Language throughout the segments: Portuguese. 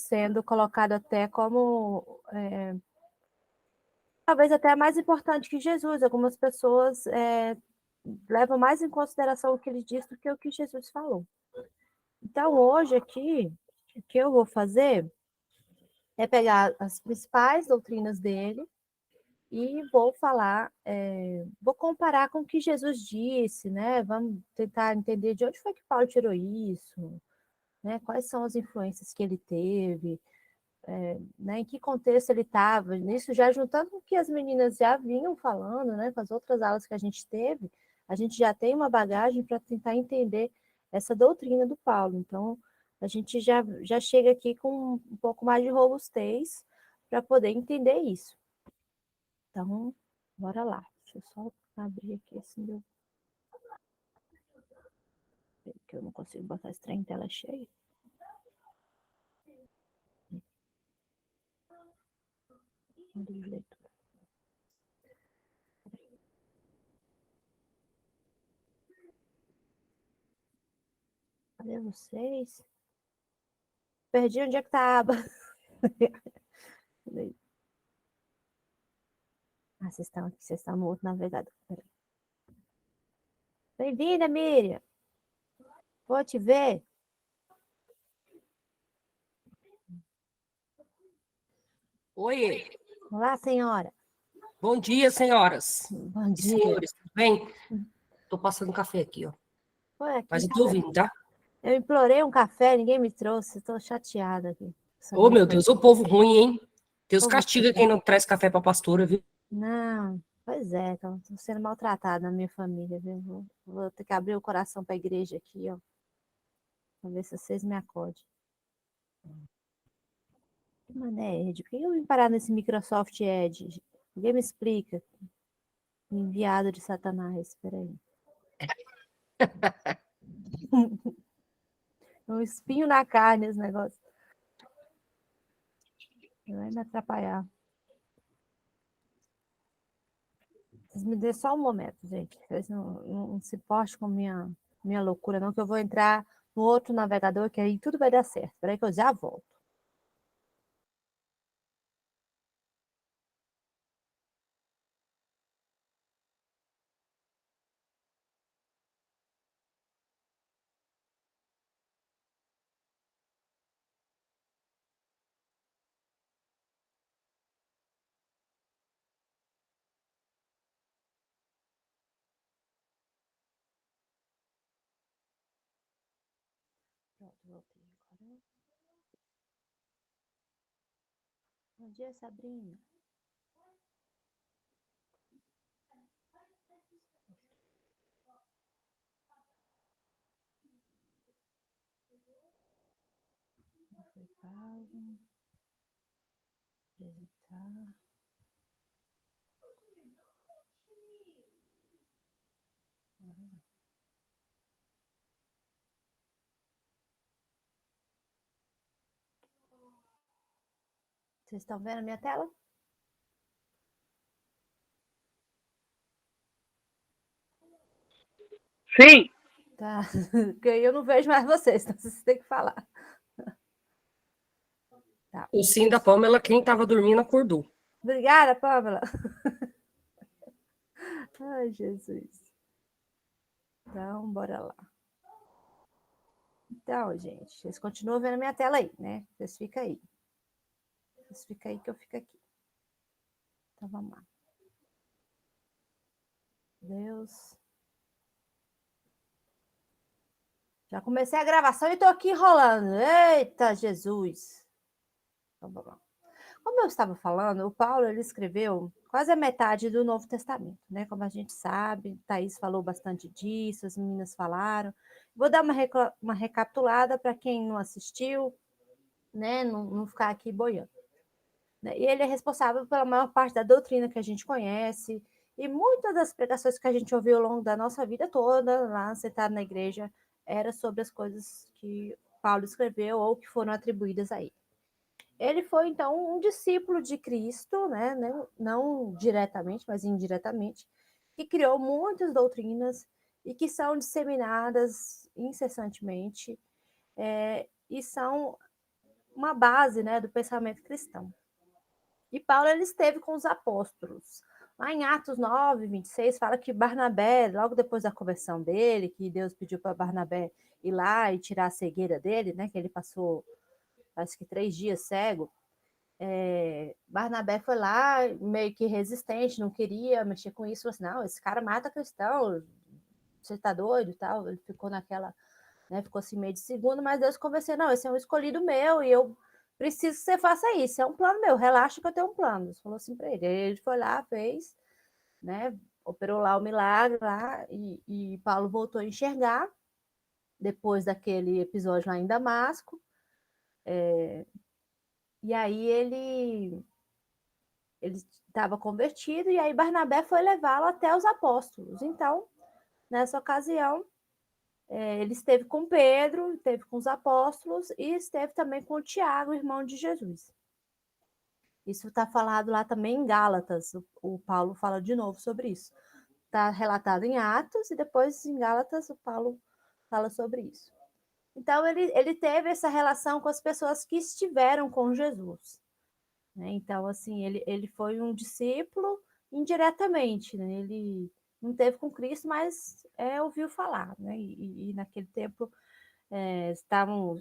sendo colocado até como talvez até mais importante que Jesus. Algumas pessoas levam mais em consideração o que ele disse do que o que Jesus falou. Então, hoje aqui, o que eu vou fazer é pegar as principais doutrinas dele e vou falar, vou comparar com o que Jesus disse, né? Vamos tentar entender de onde foi que Paulo tirou isso, né? Quais são as influências que ele teve, né? Em que contexto ele estava. Isso já juntando com o que as meninas já vinham falando, né? Com as outras aulas que a gente teve, a gente já tem uma bagagem para tentar entender essa doutrina do Paulo. Então, a gente já chega aqui com um pouco mais de robustez para poder entender isso. Então, bora lá. Deixa eu só abrir aqui esse meu. Que eu não consigo botar esse trem em tela cheia. Cadê vocês? Perdi onde é que tá a aba. Vocês estão no outro navegador. Bem-vinda, Miriam. Vou te ver. Oi. Olá, senhora. Bom dia, senhoras. Bom E dia. senhores, tudo bem? Tô passando café aqui, ó. Aqui, Mas eu tô ouvindo, tá? Eu implorei um café, ninguém me trouxe. Tô chateada aqui. Ô, meu Deus, o povo ruim, hein? Deus castiga quem não traz café pra pastora, viu? Não, pois é, então, tô sendo maltratada na minha família, viu? Vou ter que abrir o coração para a igreja aqui, ó. Pra ver se vocês me acodem. Que mané, Ed? Por que eu vim parar nesse Microsoft Edge? Ninguém me explica. Enviado de Satanás, espera aí. Um espinho na carne esse negócio. Vai me atrapalhar. Vocês me dêem só um momento, gente. Vocês não se portem com minha loucura, não, que eu vou entrar no outro navegador, que aí tudo vai dar certo. Espera aí que eu já volto. Pronto, voltei agora. Bom dia, Sabrina. Foi pago. Visitar. Vocês estão vendo a minha tela? Sim. Tá. Porque eu não vejo mais vocês, então vocês têm que falar. Tá. O sim da Pamela, quem tava dormindo acordou. Obrigada, Pamela. Ai, Jesus. Então, bora lá. Então, gente, vocês continuam vendo a minha tela aí, né? Vocês ficam aí. Vocês ficam aí que eu fico aqui. Então, vamos lá. Deus. Já comecei a gravação e tô aqui enrolando. Eita, Jesus. Então, vamos lá. Como eu estava falando, o Paulo ele escreveu quase a metade do Novo Testamento, né? Como a gente sabe, Thaís falou bastante disso, as meninas falaram. Vou dar uma recapitulada para quem não assistiu, né? Não ficar aqui boiando. E ele é responsável pela maior parte da doutrina que a gente conhece e muitas das pregações que a gente ouviu ao longo da nossa vida toda, lá sentado na igreja, era sobre as coisas que Paulo escreveu ou que foram atribuídas a ele. Ele foi, então, um discípulo de Cristo, né? Não diretamente, mas indiretamente, que criou muitas doutrinas e que são disseminadas incessantemente e são uma base, né, do pensamento cristão. E Paulo ele esteve com os apóstolos. Lá em Atos 9, 26, fala que Barnabé, logo depois da conversão dele, que Deus pediu para Barnabé ir lá e tirar a cegueira dele, né, que ele passou, acho que 3 dias cego, Barnabé foi lá, meio que resistente, não queria mexer com isso, falou assim, não, esse cara mata cristão, você tá doido e tal, ele ficou naquela, né, ficou assim meio de segundo, mas Deus convenceu, não, esse é um escolhido meu e eu preciso que você faça isso, é um plano meu, relaxa que eu tenho um plano. Deus falou assim para ele, ele foi lá, fez, né, operou lá o milagre lá e Paulo voltou a enxergar depois daquele episódio lá em Damasco, e aí ele estava convertido, e aí Barnabé foi levá-lo até os apóstolos. Então, nessa ocasião, ele esteve com Pedro, esteve com os apóstolos e esteve também com o Tiago, irmão de Jesus. Isso está falado lá também em Gálatas, o Paulo fala de novo sobre isso. Está relatado em Atos e depois em Gálatas o Paulo fala sobre isso. Então, ele teve essa relação com as pessoas que estiveram com Jesus. Né? Então, assim, ele foi um discípulo indiretamente, né? Ele não teve com Cristo, mas ouviu falar, né? E naquele tempo estavam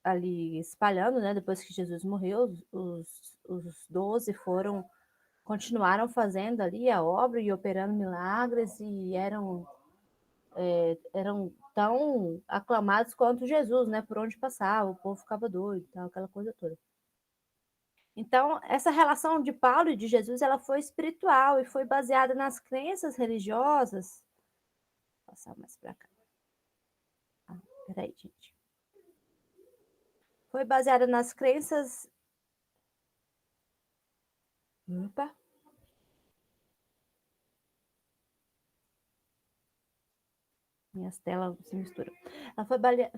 ali espalhando, né? Depois que Jesus morreu, os 12 continuaram fazendo ali a obra e operando milagres e eram tão aclamados quanto Jesus, né? Por onde passava, o povo ficava doido, tal, aquela coisa toda. Então, essa relação de Paulo e de Jesus, ela foi espiritual e foi baseada nas crenças religiosas. Vou passar mais para cá. Peraí, gente. Foi baseada nas crenças. Opa. Minhas telas se misturam. Ela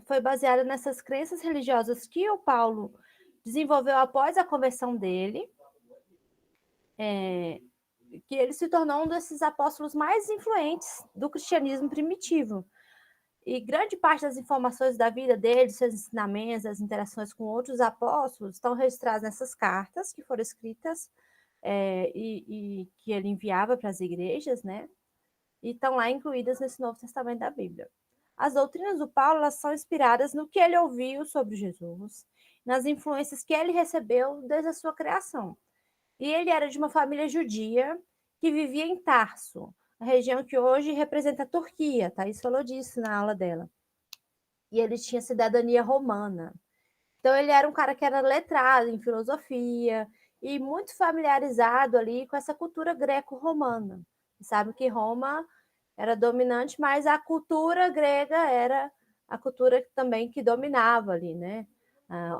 foi baseada nessas crenças religiosas que o Paulo desenvolveu após a conversão dele. Que ele se tornou um desses apóstolos mais influentes do cristianismo primitivo. E grande parte das informações da vida dele, seus ensinamentos, as interações com outros apóstolos, estão registradas nessas cartas que foram escritas e que ele enviava para as igrejas, né? E estão lá incluídas nesse Novo Testamento da Bíblia. As doutrinas do Paulo elas são inspiradas no que ele ouviu sobre Jesus, nas influências que ele recebeu desde a sua criação. E ele era de uma família judia que vivia em Tarso, a região que hoje representa a Turquia. Thaís falou disso na aula dela. E ele tinha cidadania romana. Então, ele era um cara que era letrado em filosofia e muito familiarizado ali com essa cultura greco-romana. Sabe que Roma era dominante, mas a cultura grega era a cultura também que dominava ali, né?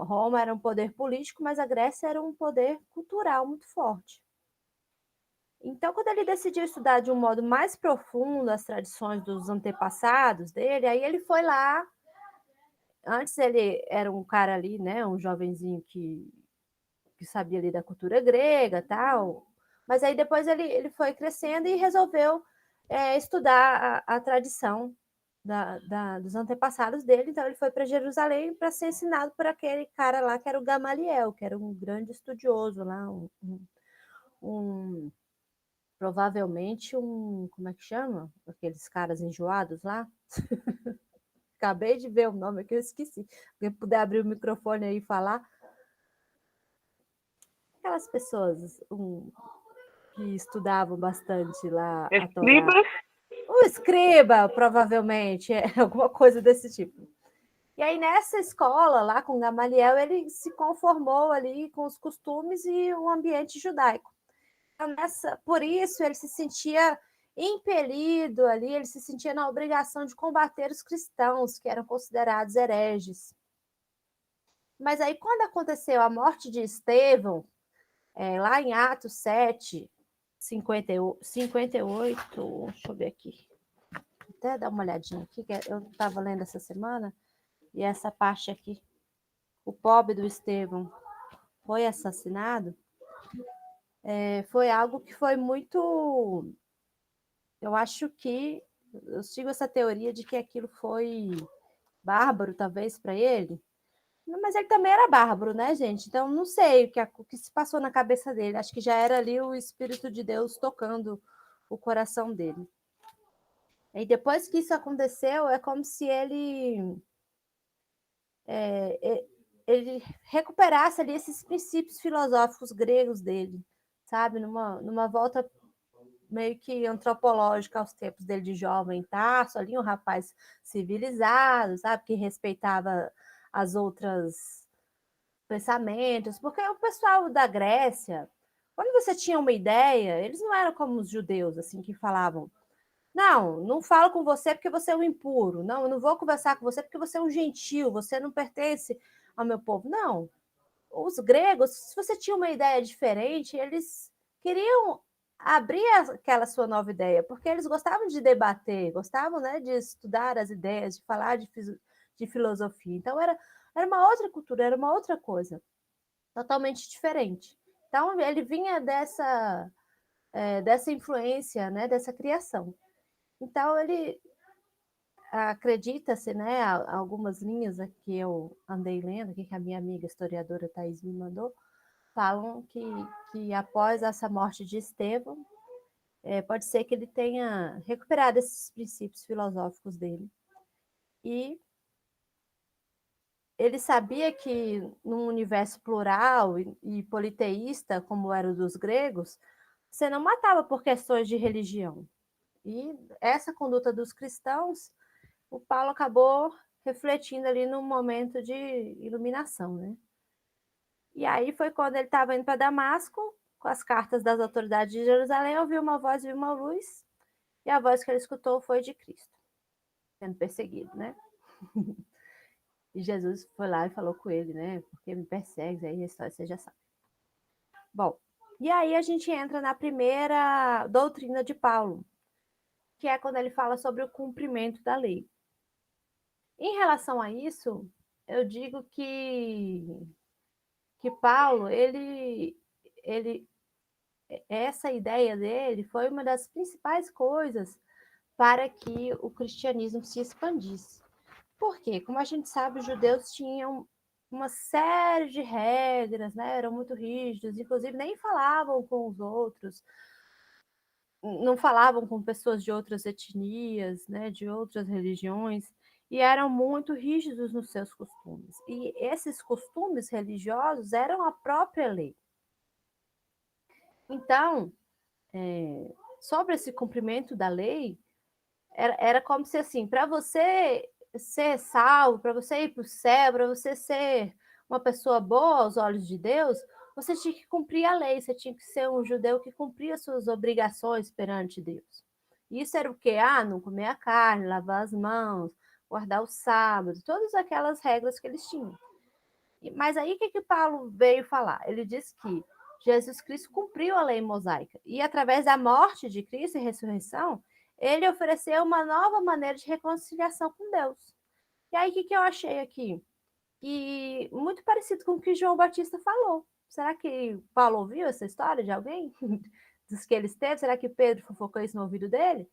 Roma era um poder político, mas a Grécia era um poder cultural muito forte. Então, quando ele decidiu estudar de um modo mais profundo as tradições dos antepassados dele, aí ele foi lá. Antes ele era um cara ali, né, um jovenzinho que sabia ali da cultura grega, tal. Mas aí depois ele foi crescendo e resolveu estudar a tradição dos antepassados dele. Então ele foi para Jerusalém para ser ensinado por aquele cara lá que era o Gamaliel, que era um grande estudioso lá, provavelmente como é que chama? Aqueles caras enjoados lá. Acabei de ver o nome aqui, eu esqueci. Se puder abrir o microfone aí e falar. Aquelas pessoas que estudavam bastante lá a Torá. O escriba, provavelmente, alguma coisa desse tipo. E aí, nessa escola, lá com Gamaliel, ele se conformou ali com os costumes e o ambiente judaico. Então, por isso, ele se sentia impelido ali, ele se sentia na obrigação de combater os cristãos, que eram considerados hereges. Mas aí, quando aconteceu a morte de Estevão, lá em Atos 7, 58, deixa eu ver aqui, até dar uma olhadinha aqui, que eu estava lendo essa semana, e essa parte aqui, o pobre do Estevão foi assassinado, foi algo que foi muito, eu acho que, eu sigo essa teoria de que aquilo foi bárbaro, talvez, para ele, Mas ele também era bárbaro, né, gente? Então, não sei o que se passou na cabeça dele. Acho que já era ali o Espírito de Deus tocando o coração dele. E depois que isso aconteceu, é como se ele recuperasse ali esses princípios filosóficos gregos dele, sabe? Numa volta meio que antropológica aos tempos dele de jovem Tarso, ali um rapaz civilizado, sabe? Que respeitava as outras pensamentos, porque o pessoal da Grécia, quando você tinha uma ideia, eles não eram como os judeus, assim, que falavam, não falo com você porque você é um impuro, não, eu não vou conversar com você porque você é um gentil, você não pertence ao meu povo. Não, os gregos, se você tinha uma ideia diferente, eles queriam abrir aquela sua nova ideia, porque eles gostavam de debater, gostavam, né, de estudar as ideias, de falar de filosofia. Então, era uma outra cultura, era uma outra coisa, totalmente diferente. Então, ele vinha dessa influência, né, dessa criação. Então, ele acredita-se, né, algumas linhas que eu andei lendo, aqui que a minha amiga historiadora Thais me mandou, falam que após essa morte de Estevão, pode ser que ele tenha recuperado esses princípios filosóficos dele. E ele sabia que num universo plural e politeísta, como era o dos gregos, você não matava por questões de religião. E essa conduta dos cristãos, o Paulo acabou refletindo ali num momento de iluminação, né? E aí foi quando ele estava indo para Damasco, com as cartas das autoridades de Jerusalém, ouviu uma voz, viu uma luz, e a voz que ele escutou foi de Cristo, sendo perseguido, né? E Jesus foi lá e falou com ele, né? Porque me persegue, aí a história você já sabe. Bom, e aí a gente entra na primeira doutrina de Paulo, que é quando ele fala sobre o cumprimento da lei. Em relação a isso, eu digo que Paulo, essa ideia dele foi uma das principais coisas para que o cristianismo se expandisse. Por quê? Como a gente sabe, os judeus tinham uma série de regras, né? Eram muito rígidos, inclusive nem falavam com os outros, não falavam com pessoas de outras etnias, né? De outras religiões, e eram muito rígidos nos seus costumes. E esses costumes religiosos eram a própria lei. Então, sobre esse cumprimento da lei, era como se assim, para você ser salvo, para você ir para o céu, para você ser uma pessoa boa aos olhos de Deus, você tinha que cumprir a lei, você tinha que ser um judeu que cumpria suas obrigações perante Deus. Isso era o quê? Não comer a carne, lavar as mãos, guardar o sábado, todas aquelas regras que eles tinham. Mas aí o que Paulo veio falar? Ele diz que Jesus Cristo cumpriu a lei mosaica e através da morte de Cristo e ressurreição, ele ofereceu uma nova maneira de reconciliação com Deus. E aí o que eu achei aqui? Que muito parecido com o que João Batista falou. Será que Paulo ouviu essa história de alguém? Dos que ele teve? Será que Pedro fofocou isso no ouvido dele?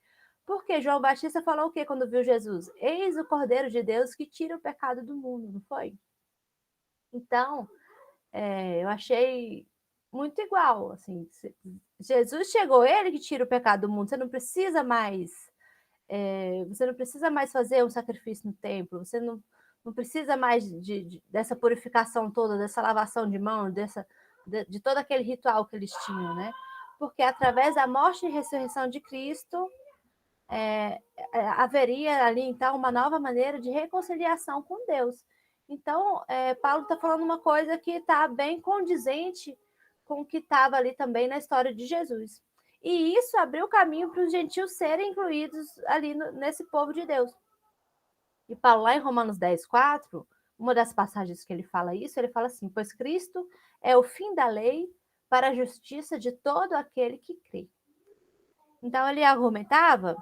Porque João Batista falou o quê quando viu Jesus? Eis o Cordeiro de Deus que tira o pecado do mundo, não foi? Então, eu achei muito igual, assim, Jesus chegou, ele que tira o pecado do mundo, você não precisa mais fazer um sacrifício no templo, você não precisa mais dessa purificação toda, dessa lavação de mãos, de todo aquele ritual que eles tinham, né? Porque através da morte e ressurreição de Cristo, haveria ali, então, uma nova maneira de reconciliação com Deus. Então, Paulo está falando uma coisa que está bem condizente com o que estava ali também na história de Jesus. E isso abriu caminho para os gentios serem incluídos ali nesse povo de Deus. E Paulo, lá em Romanos 10, 4, uma das passagens que ele fala isso, ele fala assim: pois Cristo é o fim da lei para a justiça de todo aquele que crê. Então, ele argumentava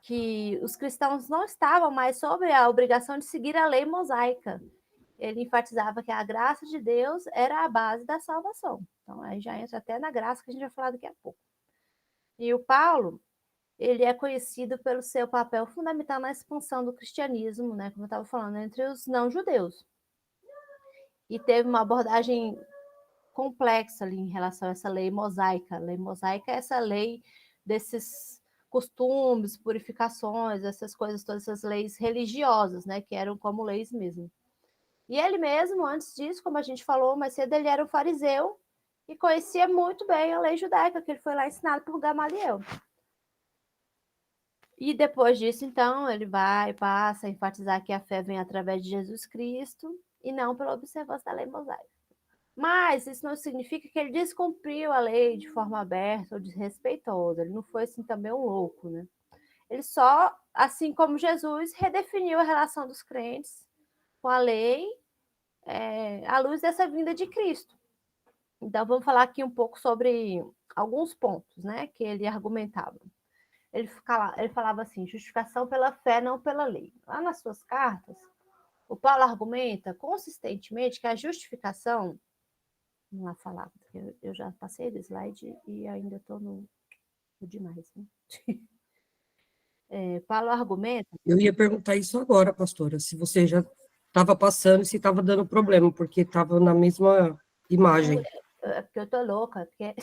que os cristãos não estavam mais sob a obrigação de seguir a lei mosaica. Ele enfatizava que a graça de Deus era a base da salvação. Então, aí já entra até na graça que a gente vai falar daqui a pouco. E o Paulo, ele é conhecido pelo seu papel fundamental na expansão do cristianismo, né, como eu estava falando, entre os não-judeus. e teve uma abordagem complexa ali em relação a essa lei mosaica. A lei mosaica é essa lei desses costumes, purificações, essas coisas, todas essas leis religiosas, né, que eram como leis mesmo. E ele mesmo, antes disso, como a gente falou mais cedo, ele era um fariseu e conhecia muito bem a lei judaica, que ele foi lá ensinado por Gamaliel. E depois disso, então, ele passa a enfatizar que a fé vem através de Jesus Cristo e não pela observância da lei mosaica. Mas isso não significa que ele descumpriu a lei de forma aberta ou desrespeitosa. Ele não foi assim também um louco, né? Ele só, assim como Jesus, redefiniu a relação dos crentes com a lei à luz dessa vinda de Cristo. Então, vamos falar aqui um pouco sobre alguns pontos, né, que ele argumentava. Ele falava assim, justificação pela fé, não pela lei. Lá nas suas cartas, o Paulo argumenta consistentemente que a justificação, vamos lá falar, porque eu já passei do slide e ainda estou no demais, né? Paulo argumenta... Eu ia perguntar isso agora, pastora, se você já estava passando e se estava dando problema, porque estava na mesma imagem. É porque eu tô louca, porque...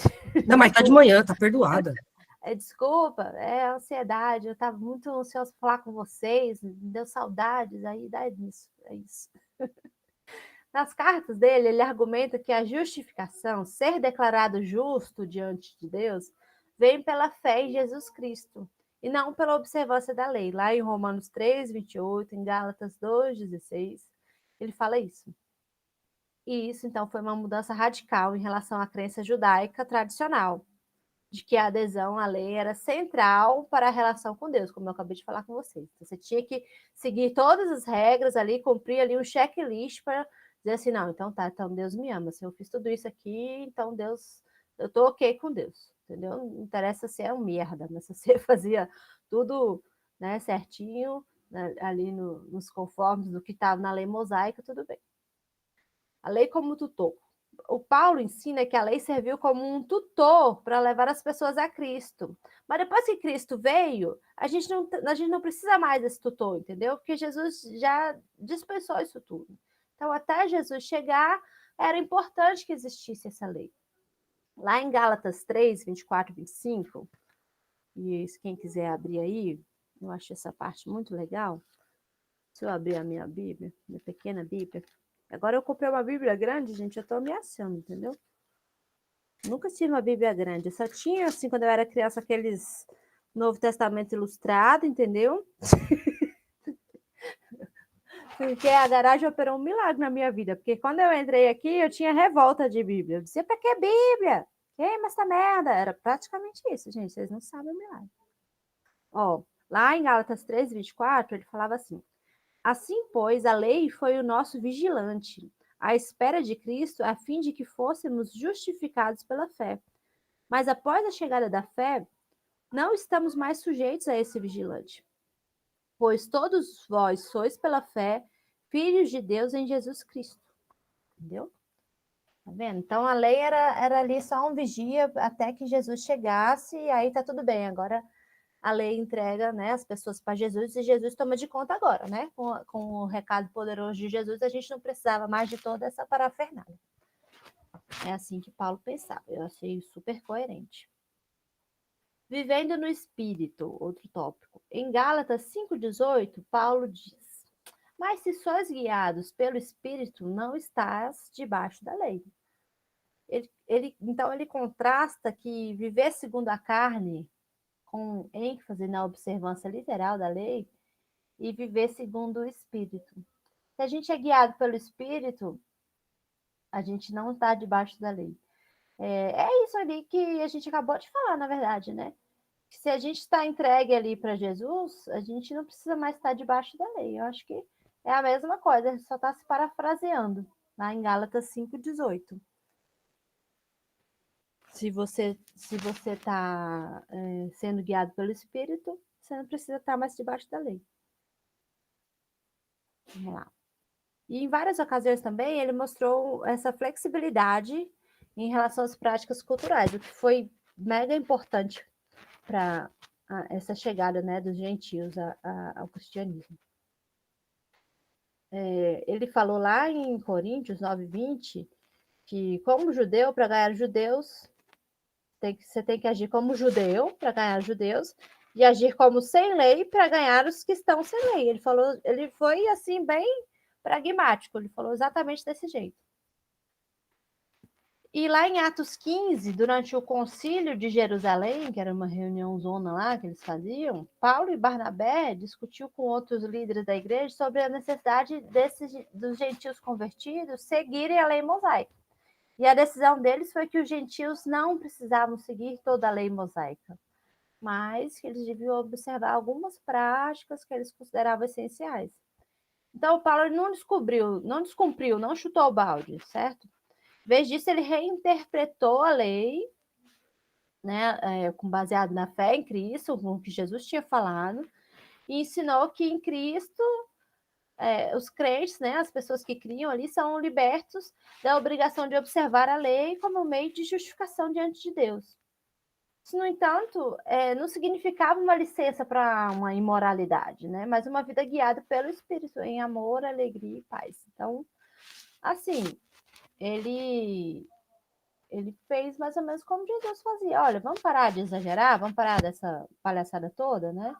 Não, mas tá de manhã, tá perdoada. Desculpa, é ansiedade, eu estava muito ansiosa para falar com vocês, me deu saudades, aí dá nisso, é isso. Nas cartas dele, ele argumenta que a justificação, ser declarado justo diante de Deus, vem pela fé em Jesus Cristo, e não pela observância da lei. Lá em Romanos 3, 28, em Gálatas 2, 16, ele fala isso. E isso, então, foi uma mudança radical em relação à crença judaica tradicional, de que a adesão à lei era central para a relação com Deus, como eu acabei de falar com vocês. Você tinha que seguir todas as regras ali, cumprir ali um checklist para dizer assim, não, então tá, então Deus me ama. Se eu fiz tudo isso aqui, então Deus, eu tô ok com Deus, entendeu? Não interessa se é um merda, mas se você fazia tudo, né, certinho, né, ali nos conformes do que estava na lei mosaica, tudo bem. A lei como tutor. O Paulo ensina que a lei serviu como um tutor para levar as pessoas a Cristo. Mas depois que Cristo veio, a gente não precisa mais desse tutor, entendeu? Porque Jesus já dispensou isso tudo. Então, até Jesus chegar, era importante que existisse essa lei. Lá em Gálatas 3, 24 e 25, e quem quiser abrir aí, eu acho essa parte muito legal. Se eu abrir a minha Bíblia, minha pequena Bíblia. Agora eu comprei uma Bíblia grande, gente, eu estou ameaçando, entendeu? Nunca tive uma Bíblia grande. Eu só tinha, assim, quando eu era criança, aqueles Novo Testamento ilustrado, entendeu? Porque a garagem operou um milagre na minha vida. Porque quando eu entrei aqui, eu tinha revolta de Bíblia. Eu dizia, pra que Bíblia? Queima essa merda. Era praticamente isso, gente. Vocês não sabem o milagre. Ó, lá em Gálatas 3, 24, ele falava assim: assim, pois, a lei foi o nosso vigilante, à espera de Cristo, a fim de que fôssemos justificados pela fé. Mas após a chegada da fé, não estamos mais sujeitos a esse vigilante. Pois todos vós sois pela fé filhos de Deus em Jesus Cristo. Entendeu? Tá vendo? Então a lei era ali só um vigia até que Jesus chegasse, e aí tá tudo bem. Agora a lei entrega, né, as pessoas para Jesus e Jesus toma de conta agora, né? Com o recado poderoso de Jesus, a gente não precisava mais de toda essa parafernália. É assim que Paulo pensava. Eu achei super coerente. Vivendo no Espírito, outro tópico. Em Gálatas 5,18, Paulo diz: mas se sois guiados pelo Espírito, não estás debaixo da lei. Então ele contrasta que viver segundo a carne, com ênfase na observância literal da lei, e viver segundo o Espírito. Se a gente é guiado pelo Espírito, a gente não está debaixo da lei. É isso ali que a gente acabou de falar, na verdade, né? Se a gente está entregue ali para Jesus, a gente não precisa mais estar debaixo da lei. Eu acho que é a mesma coisa, a gente só está se parafraseando, lá em Gálatas 5,18. Se você está sendo guiado pelo Espírito, você não precisa estar mais debaixo da lei. Vamos lá. E em várias ocasiões também ele mostrou essa flexibilidade em relação às práticas culturais, o que foi mega importante para essa chegada, né, dos gentios ao cristianismo. ele falou lá em Coríntios 9:20 que, como judeu, para ganhar judeus, você tem que agir como judeu para ganhar judeus e agir como sem lei para ganhar os que estão sem lei. Ele falou, ele foi assim bem pragmático, ele falou exatamente desse jeito. E lá em Atos 15, durante o concílio de Jerusalém, que era uma reunião zona lá que eles faziam, Paulo e Barnabé discutiu com outros líderes da igreja sobre a necessidade dos gentios convertidos seguirem a lei mosaica. E a decisão deles foi que os gentios não precisavam seguir toda a lei mosaica, mas que eles deviam observar algumas práticas que eles consideravam essenciais. Então, o Paulo não descumpriu, não chutou o balde, certo? Em vez disso, ele reinterpretou a lei, né, baseado na fé em Cristo, com o que Jesus tinha falado, e ensinou que em Cristo os crentes, né, as pessoas que criam ali, são libertos da obrigação de observar a lei como meio de justificação diante de Deus. Isso, no entanto, não significava uma licença para uma imoralidade, né, mas uma vida guiada pelo Espírito, em amor, alegria e paz. Então, assim, ele fez mais ou menos como Jesus fazia. Olha, vamos parar de exagerar, vamos parar dessa palhaçada toda, né?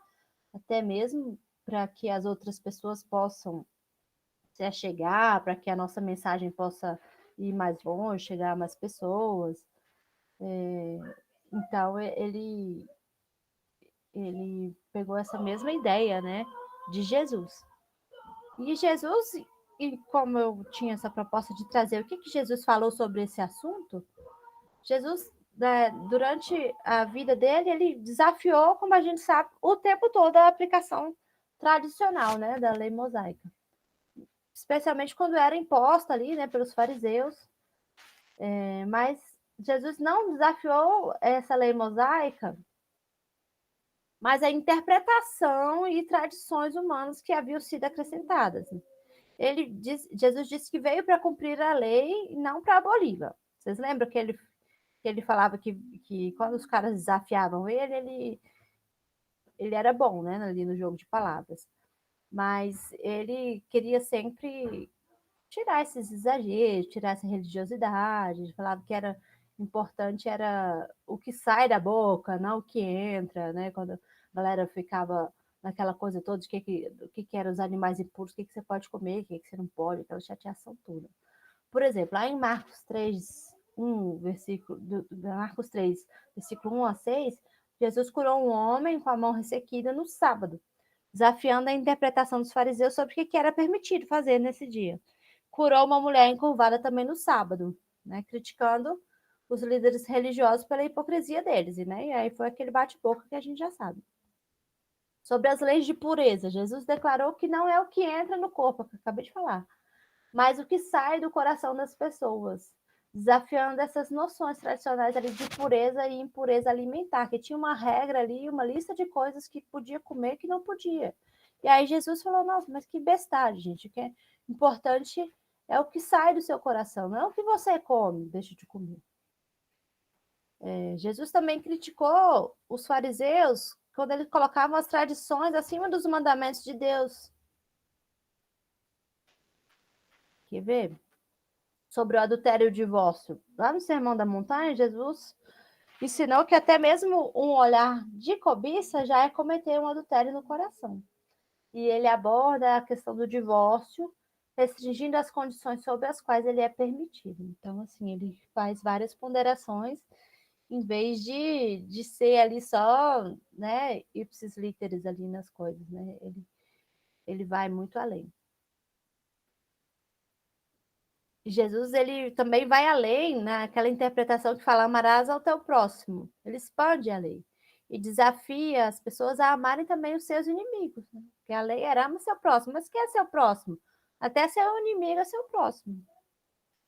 Até mesmo para que as outras pessoas possam se achegar, para que a nossa mensagem possa ir mais longe, chegar a mais pessoas. Então, ele pegou essa mesma ideia, né, de Jesus. E Jesus, e como eu tinha essa proposta de trazer o que Jesus falou sobre esse assunto, Jesus, né, durante a vida dele, ele desafiou, como a gente sabe, o tempo todo a aplicação tradicional, né, da lei mosaica. Especialmente quando era imposta ali, né, pelos fariseus. Mas Jesus não desafiou essa lei mosaica, mas a interpretação e tradições humanas que haviam sido acrescentadas. Jesus disse que veio para cumprir a lei e não para aboli-la. Vocês lembram que ele falava que quando os caras desafiavam ele era bom, né, ali no jogo de palavras. Mas ele queria sempre tirar esses exageros, tirar essa religiosidade. Ele falava que era importante era o que sai da boca, não o que entra, né? Quando a galera ficava naquela coisa toda de que eram os animais impuros, o que você pode comer, o que você não pode, aquela chateação toda. Por exemplo, lá em Marcos 3, 1, Marcos 3, versículo 1 a 6, Jesus curou um homem com a mão ressequida no sábado, desafiando a interpretação dos fariseus sobre o que era permitido fazer nesse dia. Curou uma mulher encurvada também no sábado, né, criticando os líderes religiosos pela hipocrisia deles, né? E aí foi aquele bate-boca que a gente já sabe. Sobre as leis de pureza, Jesus declarou que não é o que entra no corpo, que eu acabei de falar, mas o que sai do coração das pessoas, desafiando essas noções tradicionais ali de pureza e impureza alimentar, que tinha uma regra ali, uma lista de coisas que podia comer e que não podia. E aí Jesus falou, nossa, mas que bestagem, gente, o que é importante é o que sai do seu coração, não é o que você come, deixa de comer. Jesus também criticou os fariseus quando eles colocavam as tradições acima dos mandamentos de Deus. Quer ver? Sobre o adultério e o divórcio. Lá no Sermão da Montanha, Jesus ensinou que até mesmo um olhar de cobiça já é cometer um adultério no coração. E ele aborda a questão do divórcio, restringindo as condições sobre as quais ele é permitido. Então, assim, ele faz várias ponderações, em vez de ser ali só, né, ipsis literis ali nas coisas, né? Ele vai muito além. Jesus, ele também vai além naquela interpretação que fala amarás ao teu próximo. Ele expande a lei e desafia as pessoas a amarem também os seus inimigos. Né? Porque a lei era ama seu próximo. Mas quem é seu próximo? Até seu inimigo é seu próximo.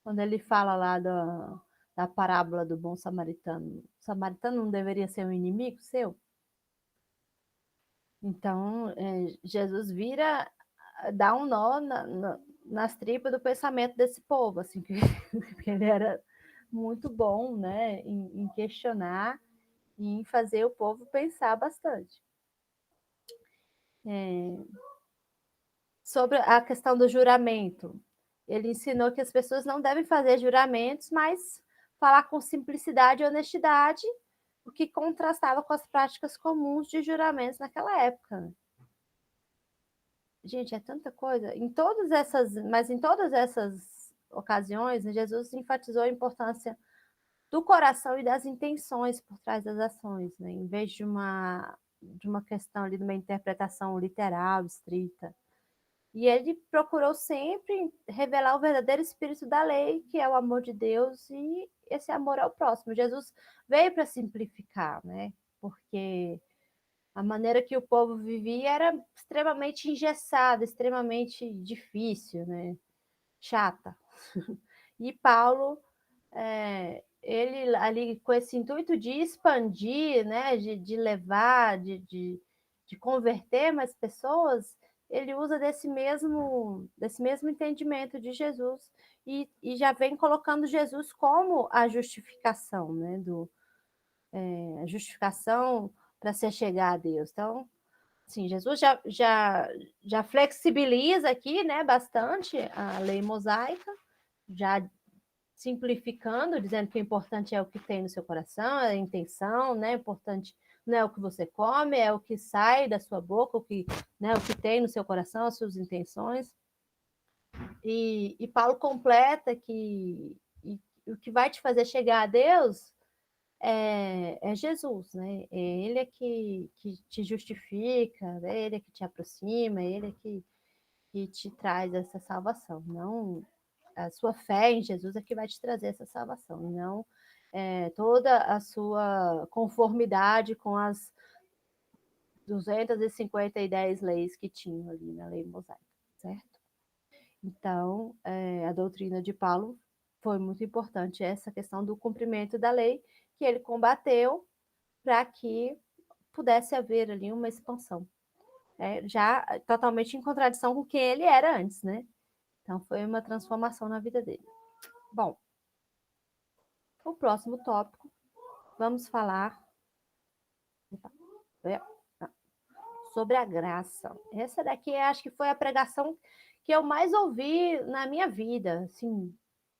Quando ele fala lá da parábola do bom samaritano. O samaritano não deveria ser um inimigo seu? Então, Jesus vira, dá um nó nas tripas do pensamento desse povo, assim, que ele era muito bom, né, em questionar e em fazer o povo pensar bastante. sobre a questão do juramento. Ele ensinou que as pessoas não devem fazer juramentos, mas falar com simplicidade e honestidade, o que contrastava com as práticas comuns de juramentos naquela época. Né? Gente, é tanta coisa. Mas em todas essas ocasiões, Jesus enfatizou a importância do coração e das intenções por trás das ações, né? Em vez de uma questão ali, de uma interpretação literal, estrita. E ele procurou sempre revelar o verdadeiro espírito da lei, que é o amor de Deus e esse amor ao próximo. Jesus veio para simplificar, né? Porque a maneira que o povo vivia era extremamente engessada, extremamente difícil, né? Chata. E Paulo, ele ali com esse intuito de expandir, né? De levar, de converter mais pessoas, ele usa desse mesmo entendimento de Jesus e já vem colocando Jesus como a justificação, né? A justificação para se chegar a Deus. Então, sim, Jesus já flexibiliza aqui, né, bastante a lei mosaica, já simplificando, dizendo que o importante é o que tem no seu coração, é a intenção, né? Importante não é o que você come, é o que sai da sua boca, o que tem no seu coração, as suas intenções. E Paulo completa que o que vai te fazer chegar a Deus é Jesus, né? É Ele que te justifica, é Ele que te aproxima, é Ele que te traz essa salvação. Não, a sua fé em Jesus é que vai te trazer essa salvação, não toda a sua conformidade com as 210 leis que tinham ali na lei mosaica, certo? Então, a doutrina de Paulo foi muito importante, essa questão do cumprimento da lei, que ele combateu para que pudesse haver ali uma expansão. Já totalmente em contradição com quem ele era antes, né? Então, foi uma transformação na vida dele. Bom, o próximo tópico, vamos falar sobre a graça. Essa daqui, acho que foi a pregação que eu mais ouvi na minha vida. Assim,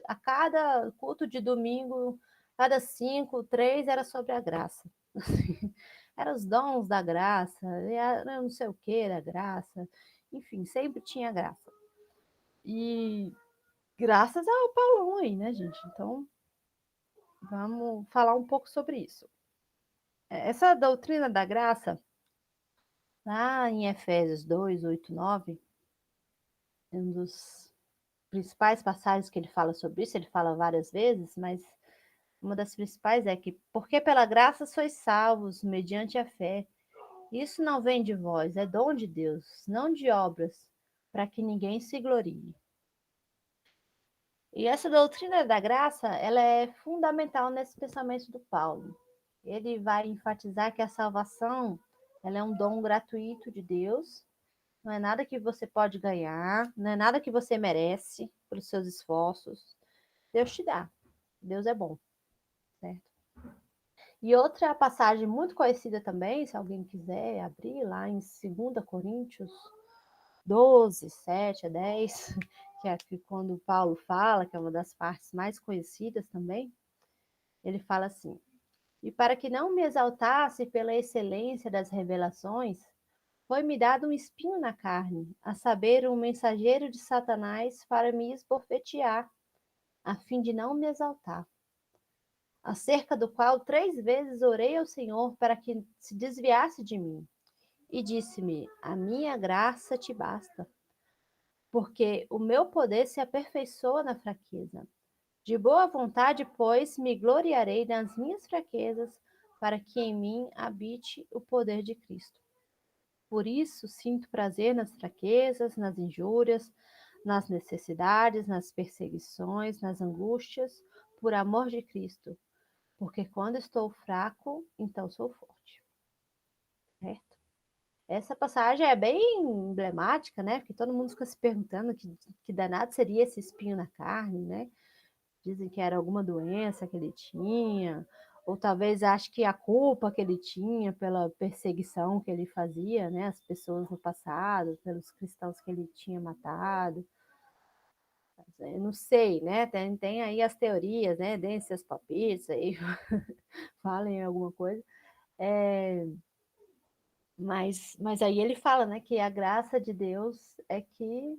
a cada culto de domingo, cada 5, 3 era sobre a graça. Eram os dons da graça, era não sei o que da graça. Enfim, sempre tinha graça. E graças ao Paulo aí, né, gente? Então, vamos falar um pouco sobre isso. Essa doutrina da graça, lá em Efésios 2, 8, 9, é um dos principais passagens que ele fala sobre isso, ele fala várias vezes, mas uma das principais é que, porque pela graça sois salvos, mediante a fé. Isso não vem de vós, é dom de Deus, não de obras, para que ninguém se glorie. E essa doutrina da graça, ela é fundamental nesse pensamento do Paulo. Ele vai enfatizar que a salvação, ela é um dom gratuito de Deus, não é nada que você pode ganhar, não é nada que você merece pelos seus esforços. Deus te dá. Deus é bom, certo? E outra passagem muito conhecida também, se alguém quiser abrir lá em 2 Coríntios 12, 7 a 10, que é aqui quando Paulo fala, que é uma das partes mais conhecidas também, ele fala assim: e para que não me exaltasse pela excelência das revelações, foi-me dado um espinho na carne, a saber, um mensageiro de Satanás para me esbofetear, a fim de não me exaltar. Acerca do qual 3 vezes orei ao Senhor para que se desviasse de mim. E disse-me: a minha graça te basta, porque o meu poder se aperfeiçoa na fraqueza. De boa vontade, pois, me gloriarei nas minhas fraquezas, para que em mim habite o poder de Cristo. Por isso, sinto prazer nas fraquezas, nas injúrias, nas necessidades, nas perseguições, nas angústias, por amor de Cristo. Porque quando estou fraco, então sou forte. Certo? Essa passagem é bem emblemática, né? Porque todo mundo fica se perguntando que danado seria esse espinho na carne, né? Dizem que era alguma doença que ele tinha, ou talvez ache que a culpa que ele tinha pela perseguição que ele fazia, né, as pessoas no passado, pelos cristãos que ele tinha matado. Eu não sei, né? Tem aí as teorias, né? Deem seus palpites aí, falem alguma coisa. Mas aí ele fala, né, que a graça de Deus é que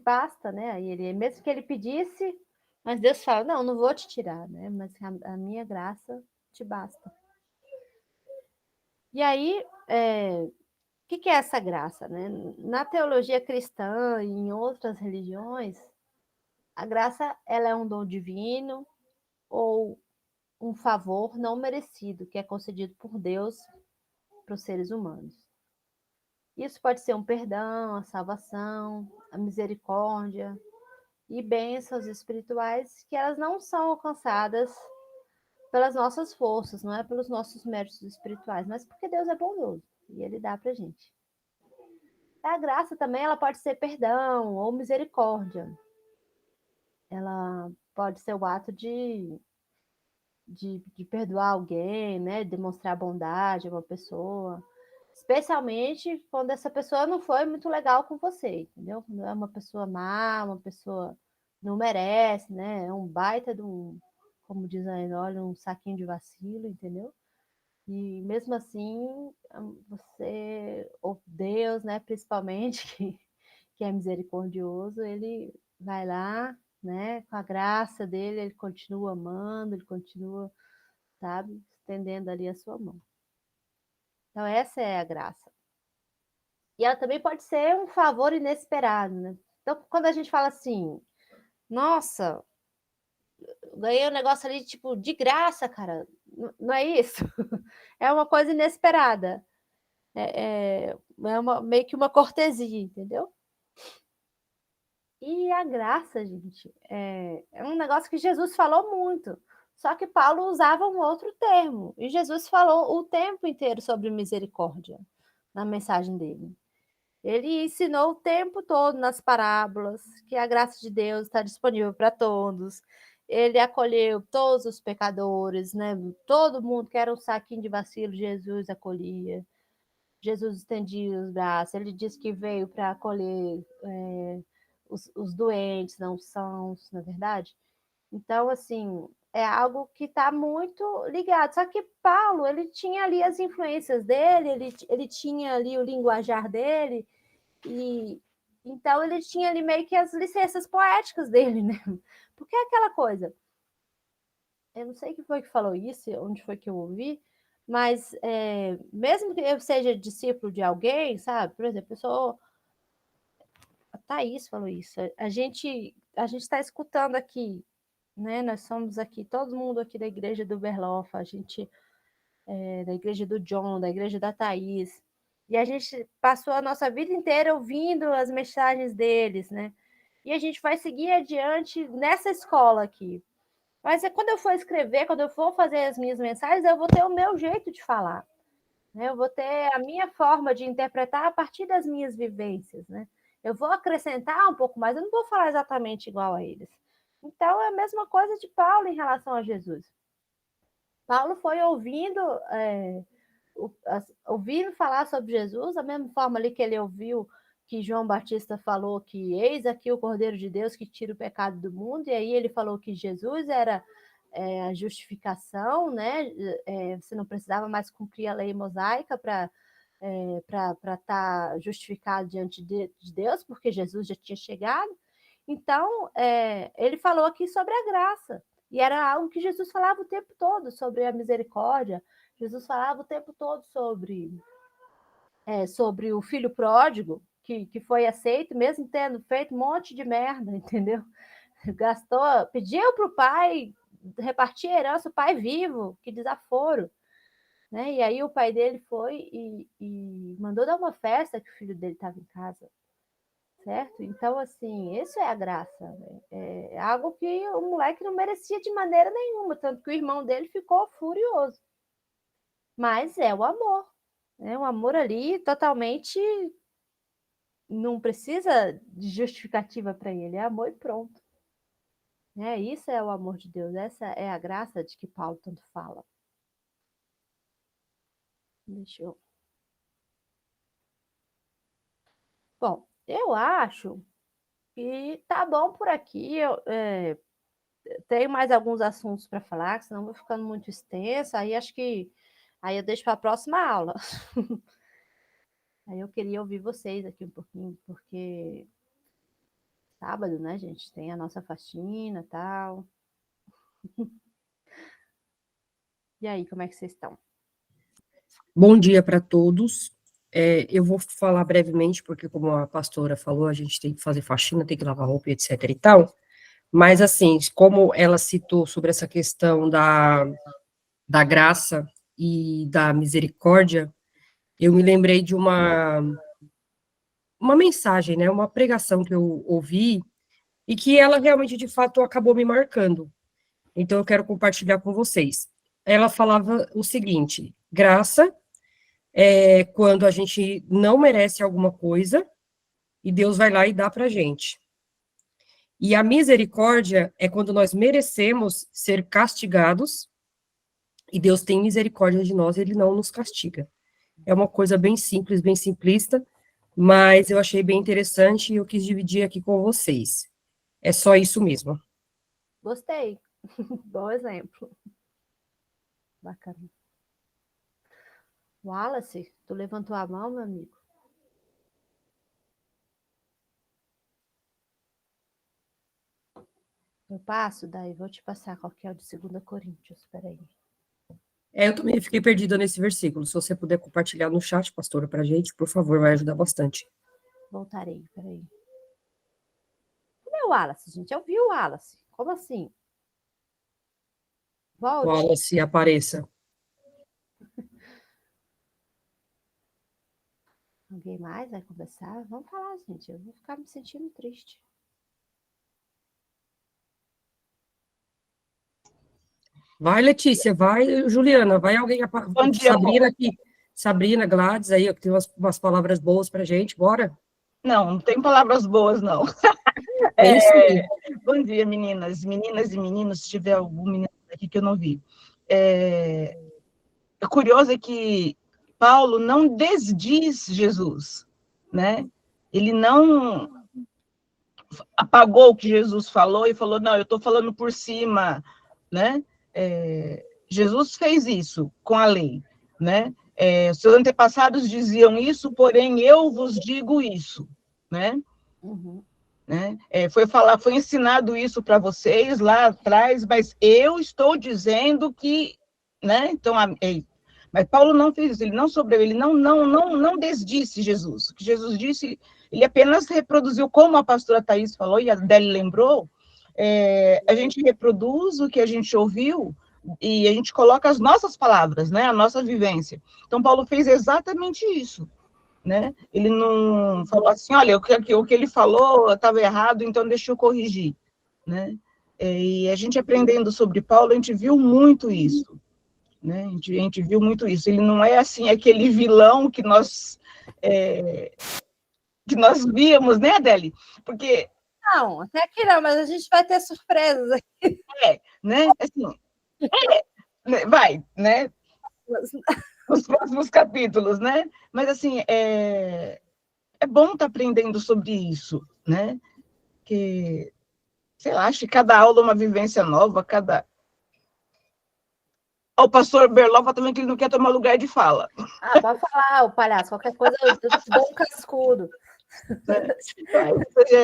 basta, né? Aí ele, mesmo que ele pedisse, mas Deus fala, não, não vou te tirar, né? Mas a minha graça te basta. E aí, o que é essa graça, né? Na teologia cristã e em outras religiões, a graça ela é um dom divino ou um favor não merecido que é concedido por Deus para os seres humanos. Isso pode ser um perdão, a salvação, a misericórdia e bênçãos espirituais que elas não são alcançadas pelas nossas forças, não é pelos nossos méritos espirituais, mas porque Deus é bondoso e Ele dá para gente. A graça também ela pode ser perdão ou misericórdia. Ela pode ser o ato de perdoar alguém, né? Demonstrar bondade a uma pessoa. Especialmente quando essa pessoa não foi muito legal com você, entendeu? Quando é uma pessoa má, uma pessoa não merece, né? É um baita de um, como diz aí, olha, um saquinho de vacilo, entendeu? E mesmo assim, você, ou Deus, né, principalmente, que é misericordioso, ele vai lá, né, com a graça dele, ele continua amando, ele continua, sabe, estendendo ali a sua mão. Então, essa é a graça. E ela também pode ser um favor inesperado, né? Então, quando a gente fala assim, nossa, ganhei um negócio ali, tipo, de graça, cara, não é isso? É uma coisa inesperada. Meio que uma cortesia, entendeu? E a graça, gente, é um negócio que Jesus falou muito. Só que Paulo usava um outro termo. E Jesus falou o tempo inteiro sobre misericórdia na mensagem dele. Ele ensinou o tempo todo nas parábolas que a graça de Deus está disponível para todos. Ele acolheu todos os pecadores, né? Todo mundo que era um saquinho de vacilo, Jesus acolhia. Jesus estendia os braços. Ele disse que veio para acolher os doentes, não sãos, na verdade. Então, assim, é algo que está muito ligado. Só que Paulo, ele tinha ali as influências dele, ele tinha ali o linguajar dele, e então ele tinha ali meio que as licenças poéticas dele, né? Porque é aquela coisa. Eu não sei quem foi que falou isso, onde foi que eu ouvi, mas mesmo que eu seja discípulo de alguém, sabe? Por exemplo, eu sou. A Thaís falou isso. A gente está escutando aqui, né? Nós somos aqui, todo mundo aqui da igreja do Berlofa, a gente da igreja do John, da igreja da Thaís. E a gente passou a nossa vida inteira ouvindo as mensagens deles, né? E a gente vai seguir adiante nessa escola aqui. Mas quando eu for escrever, quando eu for fazer as minhas mensagens, eu vou ter o meu jeito de falar. Né? Eu vou ter a minha forma de interpretar a partir das minhas vivências. Né? Eu vou acrescentar um pouco mais, eu não vou falar exatamente igual a eles. Então, é a mesma coisa de Paulo em relação a Jesus. Paulo foi ouvindo falar sobre Jesus, da mesma forma ali que ele ouviu que João Batista falou que eis aqui o Cordeiro de Deus que tira o pecado do mundo, e aí ele falou que Jesus era a justificação, né? Você não precisava mais cumprir a lei mosaica para estar justificado diante de Deus, porque Jesus já tinha chegado. Então, ele falou aqui sobre a graça, e era algo que Jesus falava o tempo todo, sobre a misericórdia. Jesus falava o tempo todo sobre o filho pródigo, que foi aceito, mesmo tendo feito um monte de merda, entendeu? Gastou, pediu para o pai repartir a herança, o pai vivo, que desaforo. Né? E aí o pai dele foi e mandou dar uma festa que o filho dele estava em casa. Certo? Então, assim, isso é a graça. Né? É algo que o moleque não merecia de maneira nenhuma, tanto que o irmão dele ficou furioso. Mas é o amor. Né? O amor ali totalmente não precisa de justificativa para ele, é amor e pronto. Isso é o amor de Deus, essa é a graça de que Paulo tanto fala. Deixa eu... Bom, eu acho que tá bom por aqui. Eu tenho mais alguns assuntos para falar, senão vou ficando muito extensa. Aí acho que aí eu deixo para a próxima aula. Aí eu queria ouvir vocês aqui um pouquinho, porque sábado, né, gente, tem a nossa faxina e tal. E aí, como é que vocês estão? Bom dia para todos. Eu vou falar brevemente, porque, como a pastora falou, a gente tem que fazer faxina, tem que lavar roupa, etc. e tal. Mas, assim, como ela citou sobre essa questão da graça e da misericórdia, eu me lembrei de uma mensagem, né, uma pregação que eu ouvi e que ela realmente, de fato, acabou me marcando. Então, eu quero compartilhar com vocês. Ela falava o seguinte: graça é quando a gente não merece alguma coisa e Deus vai lá e dá para a gente. E a misericórdia é quando nós merecemos ser castigados e Deus tem misericórdia de nós, ele não nos castiga. É uma coisa bem simples, bem simplista, mas eu achei bem interessante e eu quis dividir aqui com vocês. É só isso mesmo. Gostei. Bom exemplo. Bacana. Wallace, tu levantou a mão, meu amigo? Eu passo, daí vou te passar qual que é o de 2 Coríntios, peraí. Eu também fiquei perdida nesse versículo. Se você puder compartilhar no chat, pastora, para a gente, por favor, vai ajudar bastante. Voltarei, peraí. Cadê o Wallace, gente? Eu vi o Wallace. Como assim? Volte. Wallace, apareça. Alguém mais vai conversar? Vamos falar, gente. Eu vou ficar me sentindo triste. Vai, Letícia, vai, Juliana, vai alguém, Bom dia, Sabrina aqui, Sabrina, Gladys aí, que tem umas palavras boas pra gente, bora? não tem palavras boas, não. Tem sim. Bom dia, meninas e meninos, se tiver algum menino aqui que eu não vi. O curioso é que Paulo não desdiz Jesus, né? Ele não apagou o que Jesus falou e falou, não, eu estou falando por cima, né? Jesus fez isso com a lei, né? Seus antepassados diziam isso, porém eu vos digo isso, né? Uhum. Né? Foi ensinado isso para vocês lá atrás, mas eu estou dizendo que, né? Então, mas Paulo não fez isso, ele não sobreviveu, ele não desdisse Jesus. O que Jesus disse, ele apenas reproduziu, como a pastora Thais falou e a Adele lembrou, a gente reproduz o que a gente ouviu e a gente coloca as nossas palavras, né? A nossa vivência. Então, Paulo fez exatamente isso. Né? Ele não falou assim, olha, o que ele falou estava errado, então deixa eu corrigir, né? E a gente aprendendo sobre Paulo, a gente viu muito isso, né? A gente viu muito isso. Ele não é assim aquele vilão que nós víamos, né, Adele? Porque Não, até que não, mas a gente vai ter surpresas aqui. né? Assim, vai, né? Nos próximos capítulos, né? Mas assim, é bom estar aprendendo sobre isso, né? Que sei lá, acho que cada aula é uma vivência nova, cada. O pastor Berlova também, que ele não quer tomar lugar de fala. Pode falar, o palhaço, qualquer coisa eu te dou um cascudo.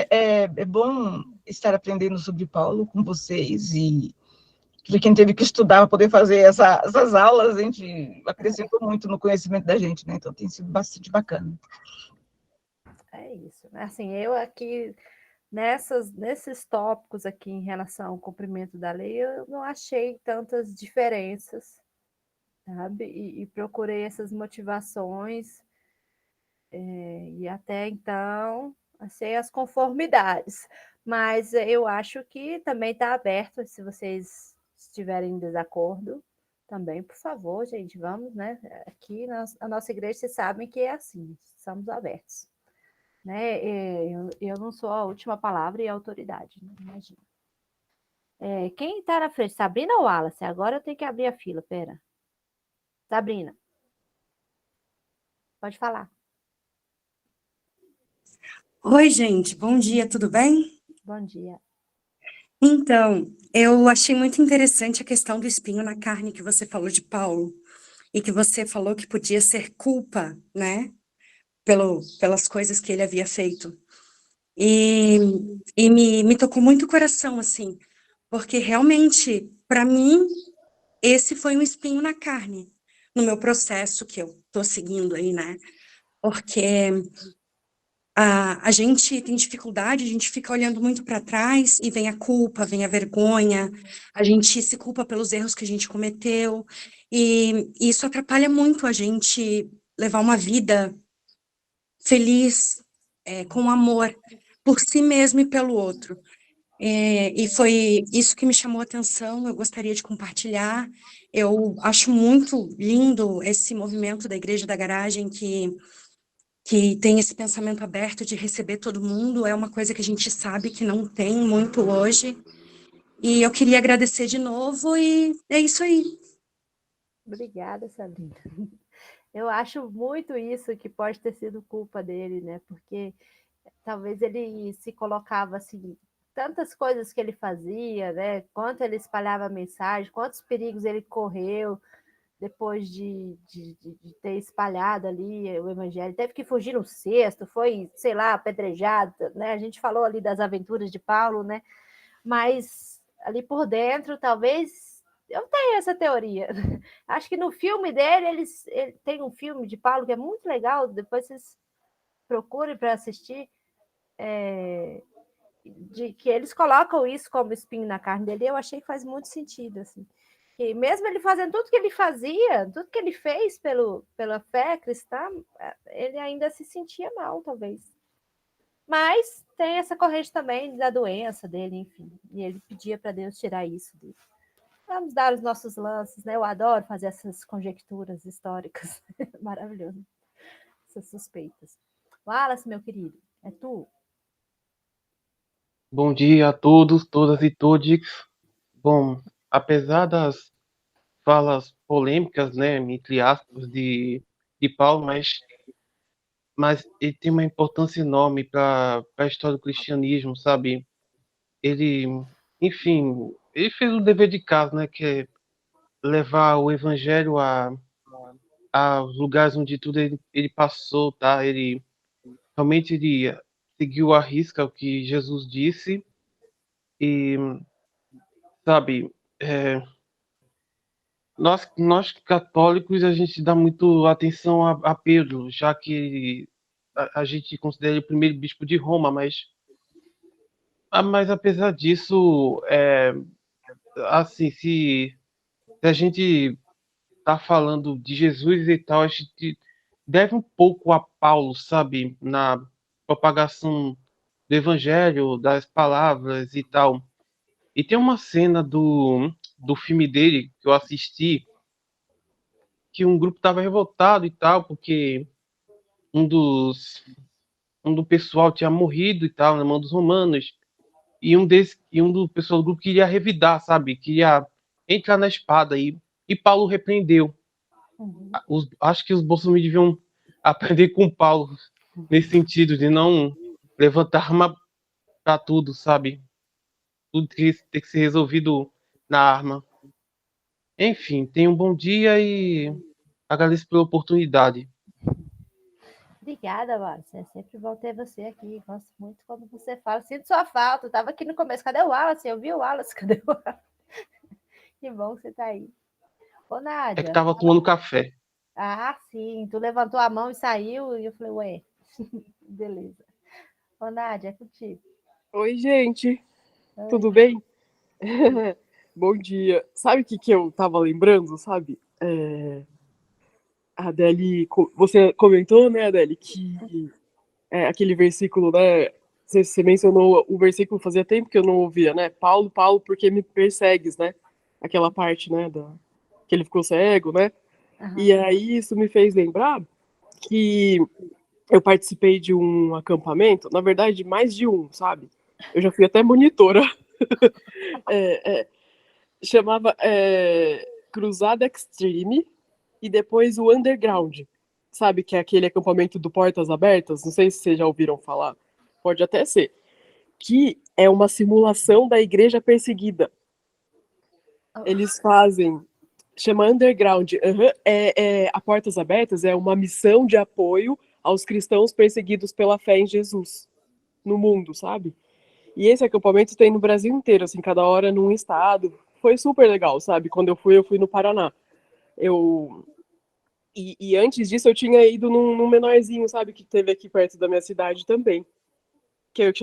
É bom estar aprendendo sobre Paulo com vocês e quem teve que estudar para poder fazer essas aulas, a gente acrescentou muito no conhecimento da gente, né? Então tem sido bastante bacana. É isso, né? Assim, eu aqui nesses tópicos aqui em relação ao cumprimento da lei, eu não achei tantas diferenças, sabe? E procurei essas motivações, e até então achei as conformidades. Mas eu acho que também está aberto, se vocês estiverem em desacordo, também, por favor, gente, vamos, né? Aqui a nossa igreja, vocês sabem que é assim, estamos abertos. Né? Eu não sou a última palavra e a autoridade, né? Imagina. Quem tá na frente? Sabrina ou Wallace? Agora eu tenho que abrir a fila, pera. Sabrina. Pode falar. Oi, gente, bom dia, tudo bem? Bom dia. Então, eu achei muito interessante a questão do espinho na carne que você falou de Paulo, e que você falou que podia ser culpa, né, pelas coisas que ele havia feito. E, me tocou muito o coração, assim, porque realmente, para mim, esse foi um espinho na carne, no meu processo que eu tô seguindo aí, né, porque a gente tem dificuldade, a gente fica olhando muito para trás e vem a culpa, vem a vergonha, a gente se culpa pelos erros que a gente cometeu, e isso atrapalha muito a gente levar uma vida feliz, com amor por si mesmo e pelo outro. E foi isso que me chamou a atenção, eu gostaria de compartilhar. Eu acho muito lindo esse movimento da Igreja da Garagem que tem esse pensamento aberto de receber todo mundo, é uma coisa que a gente sabe que não tem muito hoje. E eu queria agradecer de novo, e é isso aí. Obrigada, Sabrina. Eu acho muito isso que pode ter sido culpa dele, né? Porque talvez ele se colocava assim, tantas coisas que ele fazia, né? Quanto ele espalhava mensagem, quantos perigos ele correu depois de ter espalhado ali o evangelho. Teve que fugir no cesto, foi, sei lá, apedrejado, né? A gente falou ali das aventuras de Paulo, né? Mas ali por dentro, talvez eu tenho essa teoria. Acho que no filme dele, ele tem um filme de Paulo que é muito legal, depois vocês procurem para assistir, de que eles colocam isso como espinho na carne dele, eu achei que faz muito sentido, assim. Que mesmo ele fazendo tudo que ele fazia, tudo que ele fez pela fé cristã, ele ainda se sentia mal, talvez. Mas tem essa corrente também da doença dele, enfim. E ele pedia para Deus tirar isso dele. Vamos dar os nossos lances, né? Eu adoro fazer essas conjecturas históricas. Maravilhoso. Essas suspeitas. Wallace, meu querido, é tu. Bom dia a todos, todas e todes. Bom, apesar das falas polêmicas, né, entre aspas, de Paulo, mas ele tem uma importância enorme para a história do cristianismo, sabe? Ele, enfim, ele fez o dever de casa, né, que é levar o evangelho aos lugares onde tudo ele passou, tá? Ele realmente ele seguiu à risca o que Jesus disse e, sabe, nós católicos, a gente dá muito atenção a Pedro, já que a gente considera ele o primeiro bispo de Roma, mas apesar disso, assim, se a gente tá falando de Jesus e tal, a gente deve um pouco a Paulo, sabe, na propagação do evangelho, das palavras e tal. E tem uma cena do filme dele que eu assisti, que um grupo estava revoltado e tal, porque um dos um do pessoal tinha morrido e tal, na mão dos romanos, e um do pessoal do grupo queria revidar, sabe? Queria entrar na espada e Paulo repreendeu. Uhum. Acho que os bolsominions deviam aprender com Paulo nesse sentido de não levantar arma para tudo, sabe? Tudo tem que ser resolvido na arma. Enfim, tenha um bom dia e agradeço pela oportunidade. Obrigada, Wallace. É sempre bom ter você aqui. Gosto muito quando você fala. Sinto sua falta. Eu tava aqui no começo. Cadê o Wallace? Eu vi o Wallace. Cadê o Wallace? Que bom que você tá aí. Ô, É que Nádia. tava tomando café. Ah, sim. Tu levantou a mão e saiu. E eu falei, ué. Beleza. Ô, Nádia, é contigo. Oi, gente, Oi. tudo bem? Bom dia. Sabe o que eu tava lembrando, sabe? A Adele, você comentou, né, Adele, que aquele versículo, né? Você mencionou o versículo, fazia tempo que eu não ouvia, né? Paulo, Paulo, porque me persegues, né? Aquela parte, né, que ele ficou cego, né? Uhum. E aí isso me fez lembrar que eu participei de um acampamento, na verdade, mais de um, sabe? Eu já fui até monitora. Chamava Cruzada Extreme e depois o Underground, sabe? Que é aquele acampamento do Portas Abertas, não sei se vocês já ouviram falar, pode até ser, que é uma simulação da igreja perseguida. Eles fazem, chama Underground, a Portas Abertas é uma missão de apoio aos cristãos perseguidos pela fé em Jesus no mundo, sabe? E esse acampamento tem no Brasil inteiro, assim, cada hora num estado. Foi super legal, sabe? Quando eu fui no Paraná. E antes disso eu tinha ido num menorzinho, sabe? Que teve aqui perto da minha cidade também. Que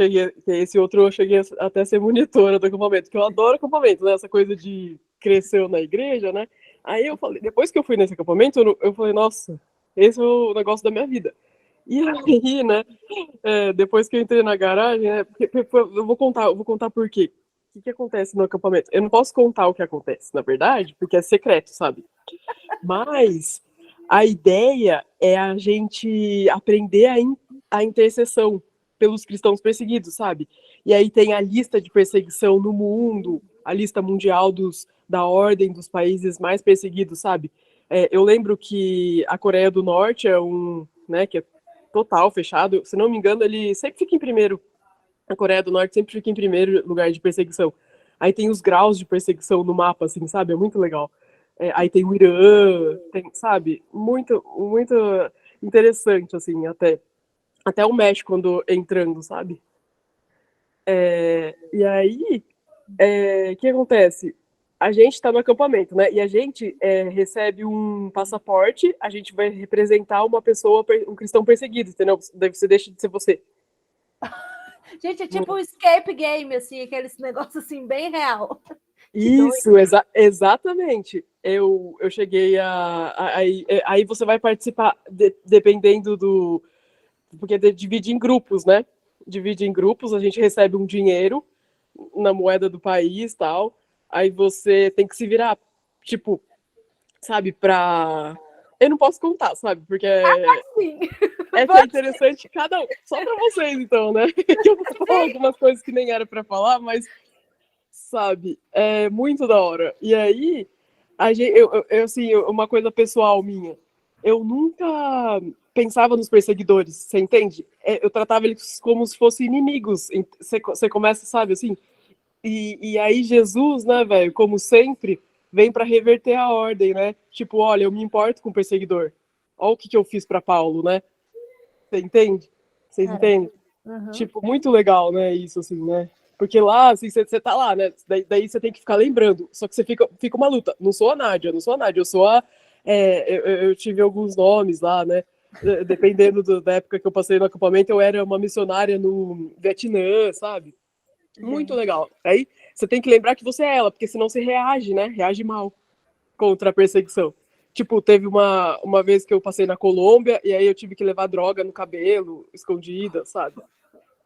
esse outro eu cheguei até a ser monitora do acampamento, que eu adoro acampamento, né? Essa coisa de cresceu na igreja, né? Aí eu falei, depois que eu fui nesse acampamento, eu falei, nossa, esse é o negócio da minha vida. E aí, né, depois que eu entrei na garagem, né, eu vou contar por quê. O que acontece no acampamento? Eu não posso contar o que acontece, na verdade, porque é secreto, sabe? Mas a ideia é a gente aprender a intercessão pelos cristãos perseguidos, sabe? E aí tem a lista de perseguição no mundo, a lista mundial da ordem dos países mais perseguidos, sabe? Eu lembro que a Coreia do Norte é né, que é total, fechado. Se não me engano, ele sempre fica em primeiro. A Coreia do Norte sempre fica em primeiro lugar de perseguição. Aí tem os graus de perseguição no mapa, assim, sabe? É muito legal. Aí tem o Irã, sabe? Muito, muito interessante, assim, até o México quando entrando, sabe? E aí, o que acontece? A gente está no acampamento, né? E a gente recebe um passaporte, a gente vai representar uma pessoa, um cristão perseguido, entendeu? Você deixa de ser você. Gente, é tipo um escape game, assim, aquele negócio assim, bem real. Isso, exatamente. Eu cheguei aí você vai participar, dependendo do... Porque divide em grupos, né? Divide em grupos, a gente recebe um dinheiro na moeda do país e tal. Aí você tem que se virar, tipo, sabe, eu não posso contar, sabe? Porque Sim. que é interessante cada um. Só pra vocês, então, né? Que eu vou falar algumas coisas que nem era pra falar, mas, sabe, é muito da hora. E aí, assim, uma coisa pessoal minha, eu nunca pensava nos perseguidores, você entende? Eu tratava eles como se fossem inimigos. Você começa, sabe, assim... E aí Jesus, né, velho, como sempre, vem para reverter a ordem, né? Tipo, olha, eu me importo com o perseguidor. Olha o que eu fiz para Paulo, né? Você entende? Vocês entendem? Uhum. Tipo, muito legal, né, isso, assim, né? Porque lá, assim, você tá lá, né? Daí você tem que ficar lembrando. Só que você fica uma luta. Não sou a Nádia, eu sou a... eu tive alguns nomes lá, né? Dependendo da época que eu passei no acampamento, eu era uma missionária no Vietnã, sabe? Muito legal. Aí você tem que lembrar que você é ela, porque senão você reage, né? Reage mal contra a perseguição. Tipo, teve uma vez que eu passei na Colômbia e aí eu tive que levar droga no cabelo, escondida, sabe?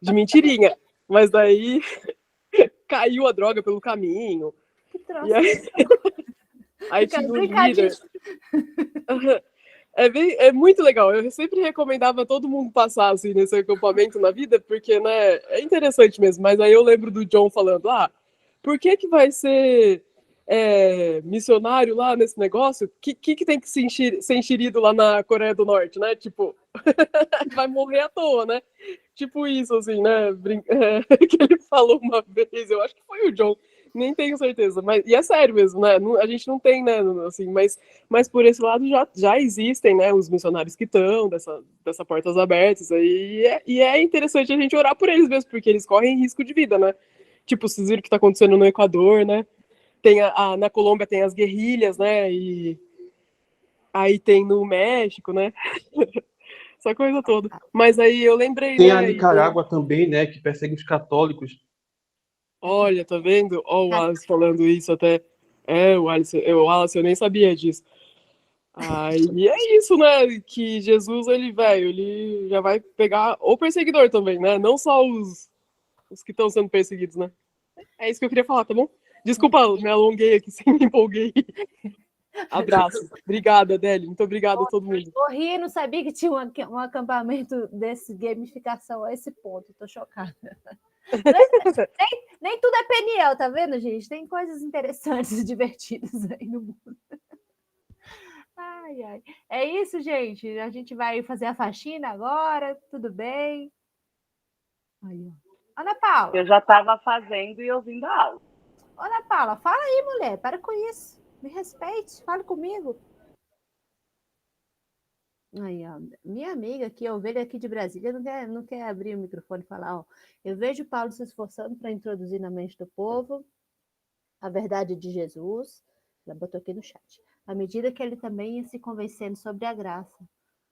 De mentirinha. Mas daí caiu a droga pelo caminho. Que troço. E aí tive um líder. É muito legal. Eu sempre recomendava todo mundo passar assim, nesse acampamento na vida, porque, né, é interessante mesmo. Mas aí eu lembro do John falando, por que vai ser missionário lá nesse negócio? Que tem que ser enxerido lá na Coreia do Norte, né? Tipo, vai morrer à toa, né? Tipo isso, assim, né? Que ele falou uma vez, eu acho que foi o John, nem tenho certeza, e é sério mesmo, né? A gente não tem, né, assim, mas por esse lado já existem, né, os missionários que estão dessa portas abertas aí, e é interessante a gente orar por eles mesmo, porque eles correm risco de vida, né? Tipo, vocês viram o que está acontecendo no Equador, né? Tem na Colômbia tem as guerrilhas, né? E aí tem no México, né? Essa coisa toda. Mas aí eu lembrei, Tem né? a Nicarágua também, né, que persegue os católicos. Olha, tá vendo? Ó, o Wallace falando isso até. O Wallace, eu nem sabia disso. E é isso, né? Que Jesus, ele já vai pegar o perseguidor também, né? Não só os que estão sendo perseguidos, né? É isso que eu queria falar, tá bom? Desculpa, me alonguei aqui, sim, me empolguei. Abraço. Obrigada, Adélia. Muito obrigada a todo mundo. Morri, não sabia que tinha um acampamento desse gamificação a esse ponto. Tô chocada. Nem tudo é Peniel, tá vendo, gente? Tem coisas interessantes e divertidas aí no mundo. Ai, ai. É isso, gente. A gente vai fazer a faxina agora, tudo bem? Aí, ó. Ana Paula. Eu já estava fazendo e ouvindo a aula. Ana Paula, fala aí, mulher. Para com isso. Me respeite. Fale comigo. Aí, ó, minha amiga aqui, a ovelha aqui de Brasília, não quer abrir o microfone e falar, ó, eu vejo Paulo se esforçando para introduzir na mente do povo a verdade de Jesus, ela botou aqui no chat, à medida que ele também ia se convencendo sobre a graça.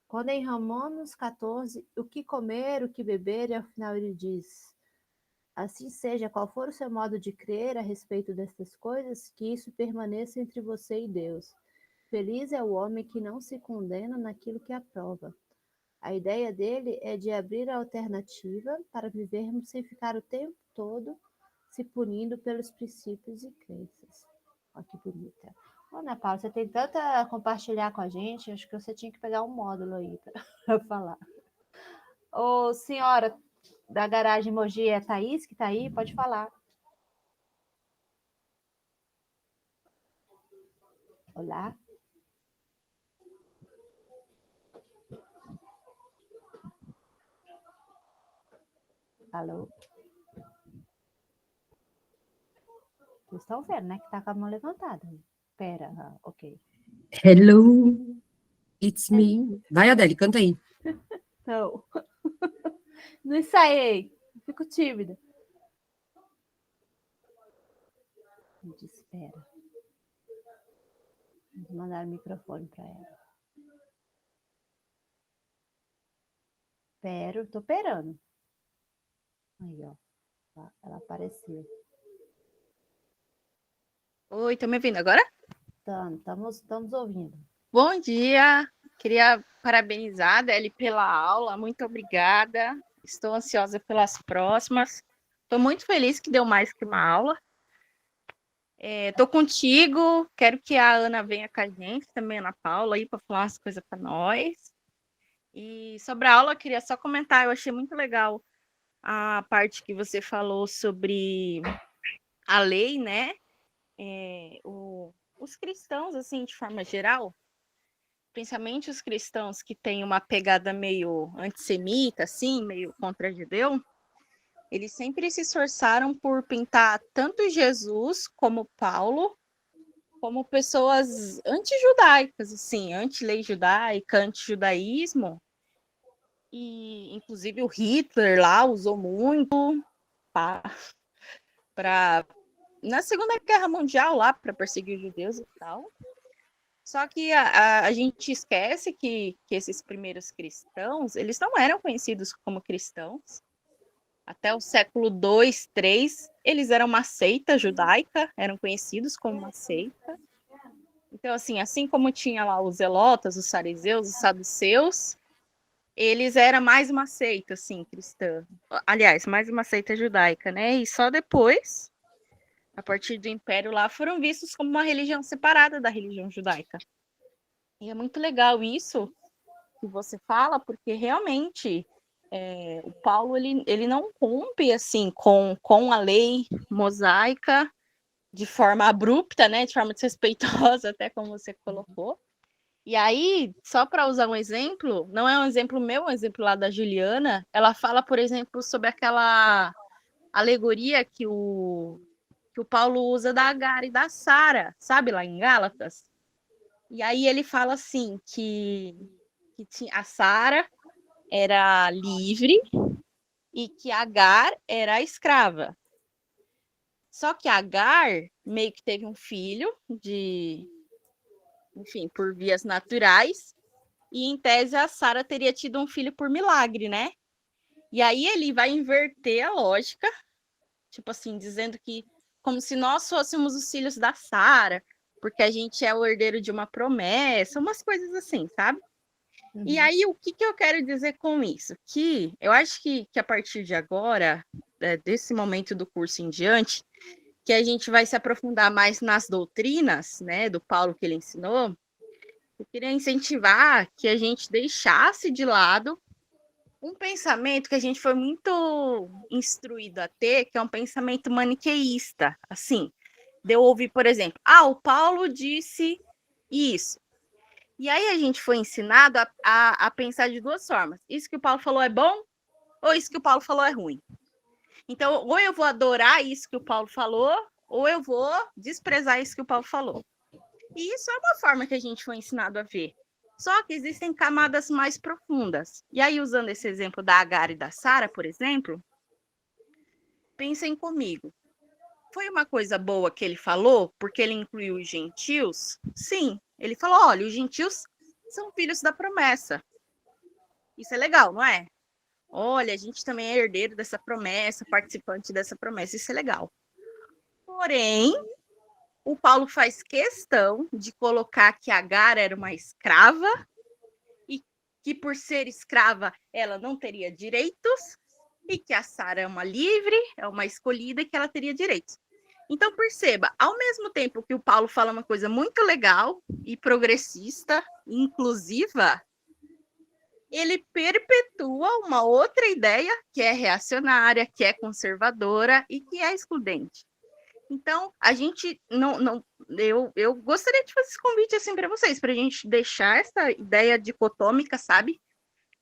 Quando em Romanos 14, o que comer, o que beber, e ao final ele diz, assim seja, qual for o seu modo de crer a respeito destas coisas, que isso permaneça entre você e Deus. Feliz é o homem que não se condena naquilo que aprova. A ideia dele é de abrir a alternativa para vivermos sem ficar o tempo todo se punindo pelos princípios e crenças. Olha que bonita. Ana Paula, você tem tanto a compartilhar com a gente, acho que você tinha que pegar um módulo aí para falar. Ô, senhora da garagem Mogi, é a Thaís que está aí? Pode falar. Olá. Alô? Vocês estão vendo, né? Que tá com a mão levantada. Pera, ok. Hello, it's me. Vai, Adele, canta aí. Não. Não ensaiei. Fico tímida. Me desespera. Vou mandar o microfone para ela. Tô esperando. Aí, ó. Ela apareceu. Oi, estão me ouvindo agora? Estamos ouvindo. Bom dia, queria parabenizar a Adele pela aula, muito obrigada. Estou ansiosa pelas próximas. Estou muito feliz que deu mais que uma aula. Estou contigo, quero que a Ana venha com a gente, também a Ana Paula, aí para falar umas coisas para nós. E sobre a aula, eu queria só comentar, eu achei muito legal a parte que você falou sobre a lei, né? Os cristãos, assim, de forma geral, principalmente os cristãos que têm uma pegada meio antissemita, assim, meio contra judeu, eles sempre se esforçaram por pintar tanto Jesus como Paulo, como pessoas anti-judaicas, assim, anti-lei judaica, anti-judaísmo, e inclusive o Hitler lá usou muito para na Segunda Guerra Mundial lá para perseguir os judeus e tal. Só que a gente esquece que esses primeiros cristãos, eles não eram conhecidos como cristãos. Até o século II, III, eles eram uma seita judaica, eram conhecidos como uma seita. Então, assim como tinha lá os zelotas, os fariseus, os saduceus, eles eram mais uma seita, assim, cristã. Aliás, mais uma seita judaica, né? E só depois, a partir do Império lá, foram vistos como uma religião separada da religião judaica. E é muito legal isso que você fala, porque realmente o Paulo ele não rompe assim com a lei mosaica de forma abrupta, né, de forma desrespeitosa, até como você colocou. E aí, só para usar um exemplo, não é um exemplo meu, é um exemplo lá da Juliana, ela fala, por exemplo, sobre aquela alegoria que o Paulo usa da Agar e da Sara, sabe, lá em Gálatas? E aí ele fala assim, que a Sara era livre e que Agar era escrava. Só que Agar meio que teve um filho enfim, por vias naturais, e em tese a Sara teria tido um filho por milagre, né? E aí ele vai inverter a lógica, tipo assim, dizendo que como se nós fôssemos os filhos da Sara, porque a gente é o herdeiro de uma promessa, umas coisas assim, sabe? Uhum. E aí, o que eu quero dizer com isso? Que eu acho que a partir de agora, desse momento do curso em diante, que a gente vai se aprofundar mais nas doutrinas, né, do Paulo que ele ensinou, eu queria incentivar que a gente deixasse de lado um pensamento que a gente foi muito instruído a ter, que é um pensamento maniqueísta, assim, de eu ouvir, por exemplo, o Paulo disse isso. E aí a gente foi ensinado a pensar de duas formas. Isso que o Paulo falou é bom, ou isso que o Paulo falou é ruim. Então, ou eu vou adorar isso que o Paulo falou, ou eu vou desprezar isso que o Paulo falou. E isso é uma forma que a gente foi ensinado a ver. Só que existem camadas mais profundas. E aí, usando esse exemplo da Agar e da Sara, por exemplo, pensem comigo. Foi uma coisa boa que ele falou, porque ele incluiu os gentios? Sim. Ele falou, olha, os gentios são filhos da promessa. Isso é legal, não é? Olha, a gente também é herdeiro dessa promessa, participante dessa promessa. Isso é legal. Porém, o Paulo faz questão de colocar que Agar era uma escrava e que, por ser escrava, ela não teria direitos, e que a Sara é uma livre, é uma escolhida e que ela teria direitos. Então, perceba, ao mesmo tempo que o Paulo fala uma coisa muito legal e progressista, inclusiva, ele perpetua uma outra ideia que é reacionária, que é conservadora e que é excludente. Então, a gente eu gostaria de fazer esse convite assim para vocês, para a gente deixar essa ideia dicotômica, sabe?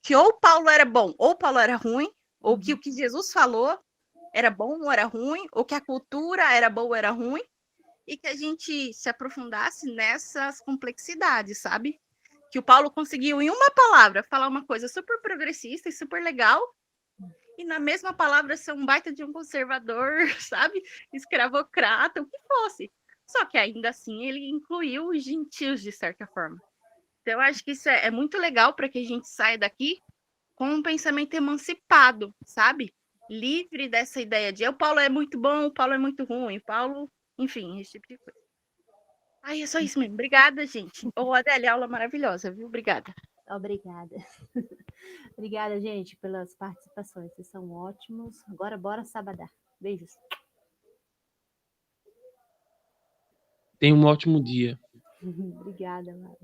Que ou Paulo era bom, ou Paulo era ruim, ou que o que Jesus falou era bom ou era ruim, ou que a cultura era boa ou era ruim, e que a gente se aprofundasse nessas complexidades, sabe? Que o Paulo conseguiu, em uma palavra, falar uma coisa super progressista e super legal, e na mesma palavra ser um baita de um conservador, sabe? Escravocrata, o que fosse. Só que ainda assim ele incluiu os gentios, de certa forma. Então, eu acho que isso é muito legal para que a gente saia daqui com um pensamento emancipado, sabe? Livre dessa ideia de o Paulo é muito bom, o Paulo é muito ruim, o Paulo, enfim, esse tipo de coisa. Ai, é só isso mesmo. Obrigada, gente. Ô, Adélia, aula maravilhosa, viu? Obrigada. Obrigada. Obrigada, gente, pelas participações. Vocês são ótimos. Agora, bora sabadar. Beijos. Tenha um ótimo dia. Obrigada, Mara.